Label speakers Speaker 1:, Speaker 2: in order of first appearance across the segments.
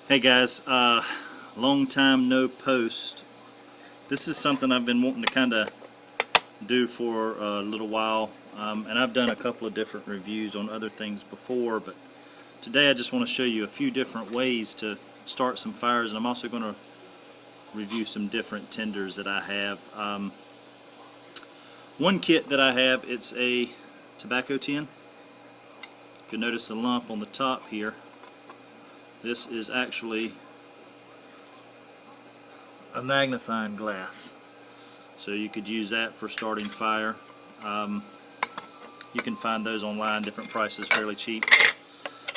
Speaker 1: Hey guys, long time no post. This is something I've been wanting to kind of do for a little while, and I've done a couple of different reviews on other things before, but today I just want to show you a few different ways to start some fires, and I'm also going to review some different tinders that I have. One kit that I have, it's a tobacco tin. You can notice the lump on the top here. This is actually a magnifying glass, so you could use that for starting fire. You can find those online, different prices, fairly cheap.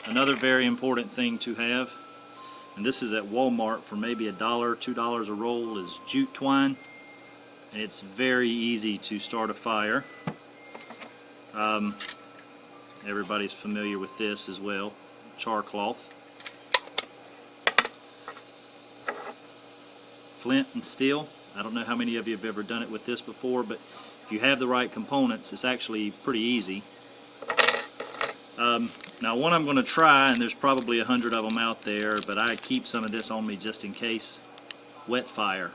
Speaker 1: Another very important thing to have, and this is at Walmart for maybe $1, $2 a roll, is jute twine, and it's very easy to start a fire. Everybody's familiar with this as well, char cloth. Flint&steel. I don't know how many of you have ever done it with this before, but if you have the right components, it's actually pretty easy. Now one I'm going to try, and there's probably 100 of them out there, but I keep some of this on me just in case. Wetfire.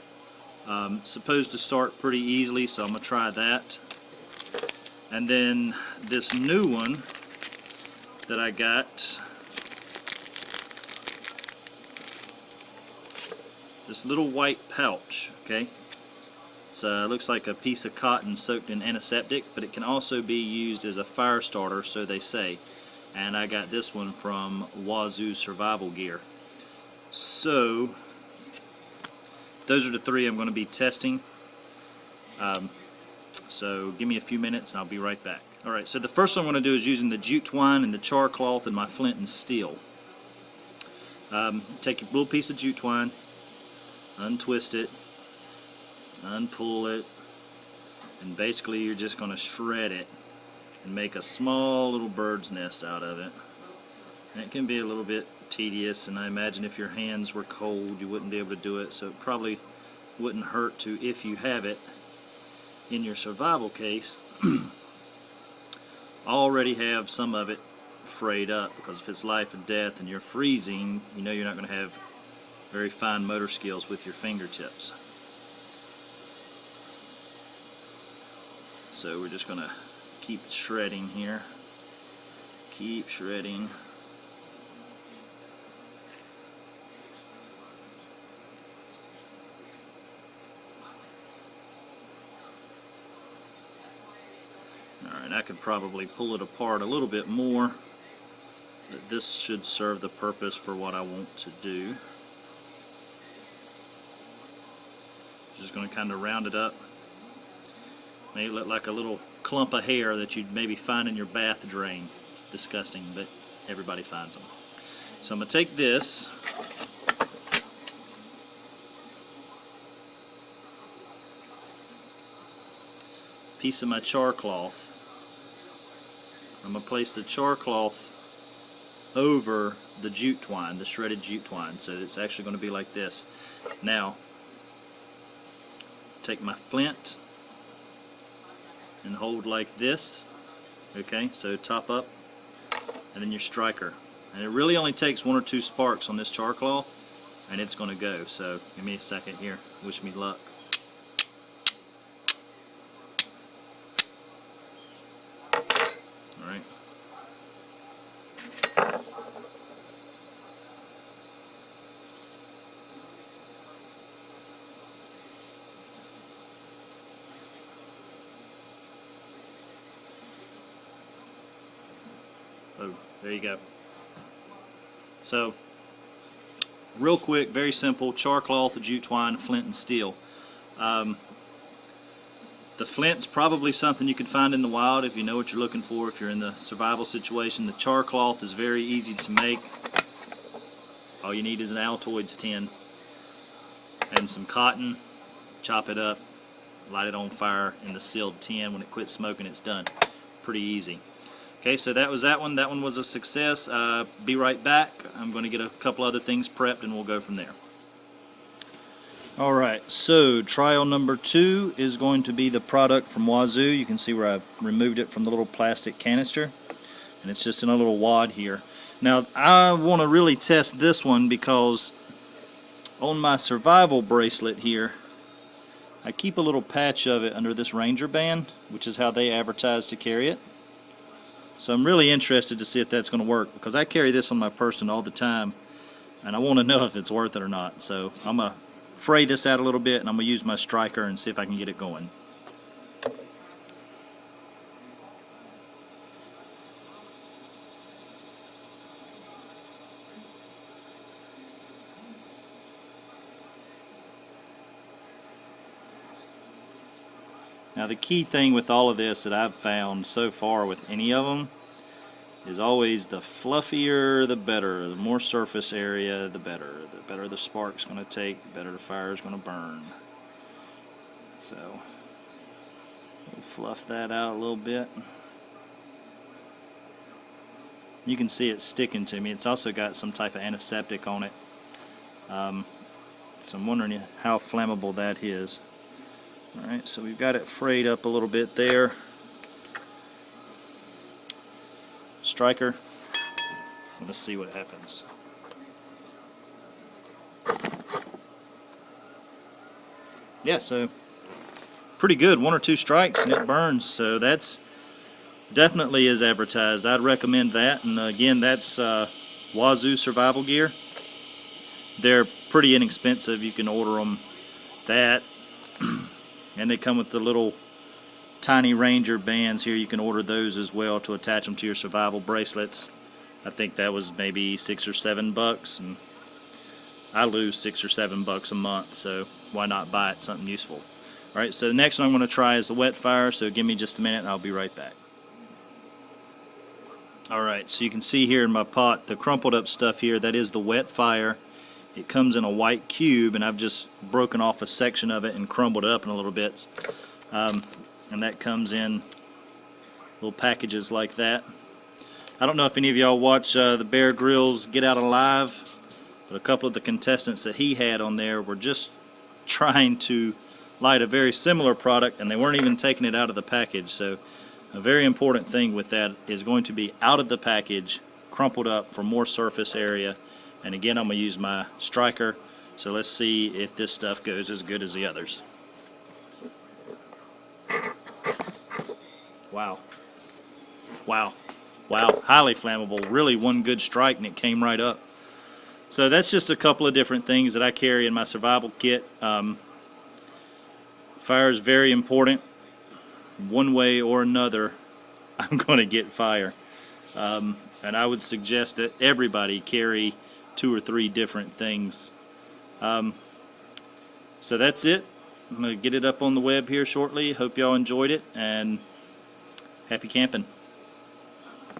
Speaker 1: Supposed to start pretty easily, so I'm going to try that. And then this new one that I got, this little white pouch, okay? It looks like a piece of cotton soaked in antiseptic, but it can also be used as a fire starter, so they say. And I got this one from Wazoo survival gear. So those are the three I'm going to be testing. So give me a few minutes and I'll be right back. Alright, so the first one I'm going to do is using the jute twine and the char cloth and my Flint&steel. Take a little piece of jute twine, untwist it, unpull it, and basically you're just going to shred it and make a small little bird's nest out of it. And it can be a little bit tedious, and I imagine if your hands were cold you wouldn't be able to do it, so it probably wouldn't hurt to, if you have it in your survival case, already have some of it frayed up, because if it's life and death and you're freezing, you know you're not going to have very fine motor skills with your fingertips. So we're just going to keep shredding here. Keep shredding. Alright, I could probably pull it apart a little bit more, but this should serve the purpose for what I want to do. Just going to kind of round it up. May look like a little clump of hair that you'd maybe find in your bath drain. It's disgusting, but everybody finds them. So I'm going to take this, piece of my char cloth. I'm going to place the char cloth over the jute twine, the shredded jute twine, so it's actually going to be like this. Now, take my flint and hold like this, okay, so top up, and then your striker. And it really only takes 1 or 2 sparks on this char cloth, and it's going to go. So give me a second here, wish me luck. Alright. Oh, there you go. So, real quick, very simple, char cloth, jute twine, Flint&steel. The flint's probably something you could find in the wild if you know what you're looking for, if you're in the survival situation. The char cloth is very easy to make. All you need is an Altoids tin and some cotton. Chop it up, light it on fire in the sealed tin. When it quits smoking, it's done. Pretty easy. Okay, so that was that one. That one was a success. Be right back. I'm going to get a couple other things prepped and we'll go from there. Alright, so trial number 2 is going to be the product from Wazoo. You can see where I've removed it from the little plastic canister, and it's just in a little wad here. Now I want to really test this one because on my survival bracelet here, I keep a little patch of it under this Ranger band, which is how they advertise to carry it. So I'm really interested to see if that's going to work, because I carry this on my person all the time, and I want to know if it's worth it or not. So I'm going to fray this out a little bit, and I'm going to use my striker and see if I can get it going. Now the key thing with all of this that I've found so far with any of them is always the fluffier the better. The more surface area the better. The better the spark's going to take, the better the fire's going to burn. So we'll fluff that out a little bit. You can see it sticking to me. It's also got some type of antiseptic on it. So I'm wondering how flammable that is. Alright, so we've got it frayed up a little bit there. Striker. Let's see what happens. Yeah, so pretty good. 1 or 2 strikes and it burns. So that's definitely as advertised. I'd recommend that. And again, that's Wazoo survival gear. They're pretty inexpensive. You can order them that. And they come with the little tiny Ranger bands here. You can order those as well to attach them to your survival bracelets. I think that was maybe $6 or $7, and I lose $6 or $7 a month, so why not buy it, something useful. Alright, so the next one I'm going to try is the Wetfire, so give me just a minute and I'll be right back. Alright, so you can see here in my pot, the crumpled up stuff here, that is the Wetfire. It comes in a white cube, and I've just broken off a section of it and crumbled it up in a little bits. And that comes in little packages like that. I don't know if any of y'all watch the Bear Grylls Get Out Alive, but a couple of the contestants that he had on there were just trying to light a very similar product, and they weren't even taking it out of the package. So a very important thing with that is going to be out of the package, crumpled up for more surface area. And again, I'm going to use my striker, so let's see if this stuff goes as good as the others. Wow. Wow. Wow. Highly flammable. Really one good strike and it came right up. So that's just a couple of different things that I carry in my survival kit. Fire is very important. One way or another, I'm going to get fire. And I would suggest that everybody carry 2 or 3 different things. So that's it. I'm going to get it up on the web here shortly. Hope y'all enjoyed it, and happy camping.